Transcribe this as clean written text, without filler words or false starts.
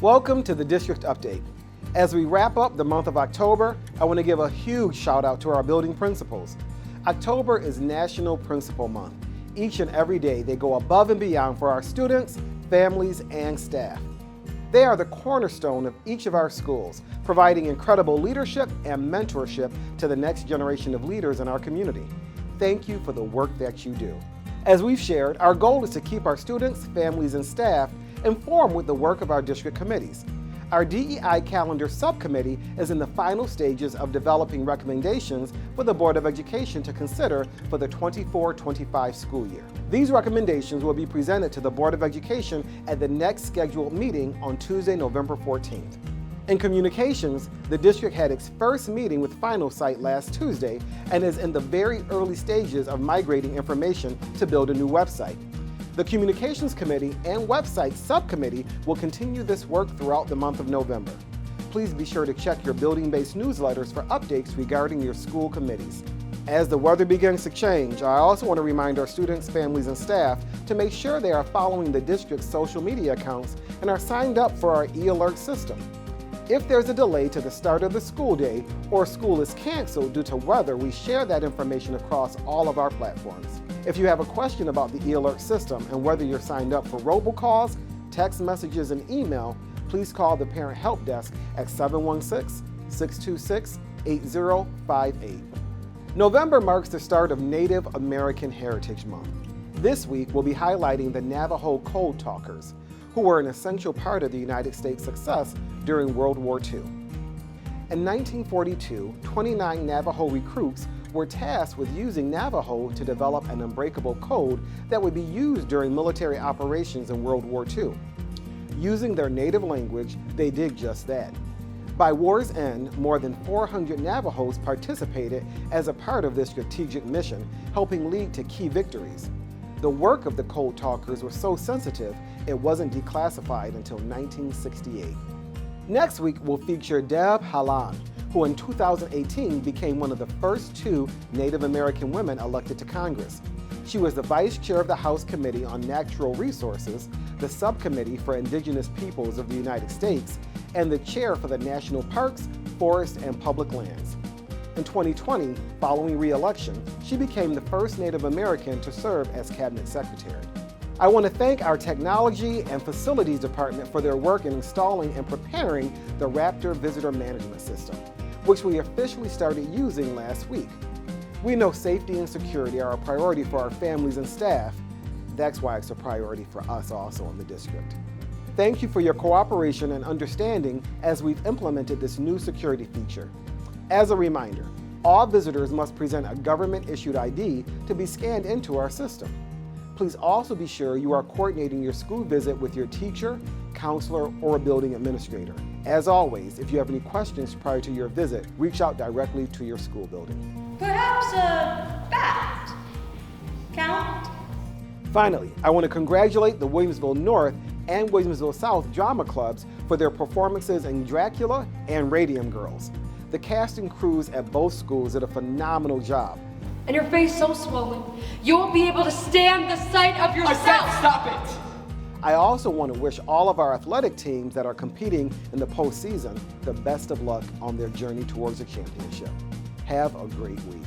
Welcome to the District Update. As we wrap up the month of October, I want to give a huge shout out to our building principals. October is National Principal Month. Each and every day they go above and beyond for our students, families, and staff. They are the cornerstone of each of our schools, providing incredible leadership and mentorship to the next generation of leaders in our community. Thank you for the work that you do. As we've shared, our goal is to keep our students, families, and staff informed with the work of our district committees. Our DEI Calendar Subcommittee is in the final stages of developing recommendations for the Board of Education to consider for the 24-25 school year. These recommendations will be presented to the Board of Education at the next scheduled meeting on Tuesday, November 14th. In communications, the district had its first meeting with Final Site last Tuesday and is in the very early stages of migrating information to build a new website. The Communications Committee and Website Subcommittee will continue this work throughout the month of November. Please be sure to check your building-based newsletters for updates regarding your school committees. As the weather begins to change, I also want to remind our students, families, and staff to make sure they are following the district's social media accounts and are signed up for our e-alert system. If there's a delay to the start of the school day or school is canceled due to weather, we share that information across all of our platforms. If you have a question about the e-alert system and whether you're signed up for robocalls, text messages, and email, please call the Parent Help Desk at 716-626-8058. November marks the start of Native American Heritage Month. This week, we'll be highlighting the Navajo Code Talkers, who were an essential part of the United States' success during World War II. In 1942, 29 Navajo recruits were tasked with using Navajo to develop an unbreakable code that would be used during military operations in World War II. Using their native language, they did just that. By war's end, more than 400 Navajos participated as a part of this strategic mission, helping lead to key victories. The work of the Code Talkers was so sensitive, it wasn't declassified until 1968. Next week, we'll feature Deb Haaland, who in 2018 became one of the first 2 Native American women elected to Congress. She was the vice chair of the House Committee on Natural Resources, the Subcommittee for Indigenous Peoples of the United States, and the chair for the National Parks, Forests, and Public Lands. In 2020, following re-election, she became the first Native American to serve as Cabinet Secretary. I want to thank our Technology and Facilities Department for their work in installing and preparing the Raptor Visitor Management System, which we officially started using last week. We know safety and security are a priority for our families and staff. That's why it's a priority for us also in the district. Thank you for your cooperation and understanding as we've implemented this new security feature. As a reminder, all visitors must present a government-issued ID to be scanned into our system. Please also be sure you are coordinating your school visit with your teacher, counselor, or building administrator. As always, if you have any questions prior to your visit, reach out directly to your school building. Perhaps a bat count? Finally, I want to congratulate the Williamsville North and Williamsville South drama clubs for their performances in Dracula and Radium Girls. The cast and crews at both schools did a phenomenal job. And your face so swollen, you won't be able to stand the sight of yourself. I said stop it! I also want to wish all of our athletic teams that are competing in the postseason the best of luck on their journey towards a championship. Have a great week.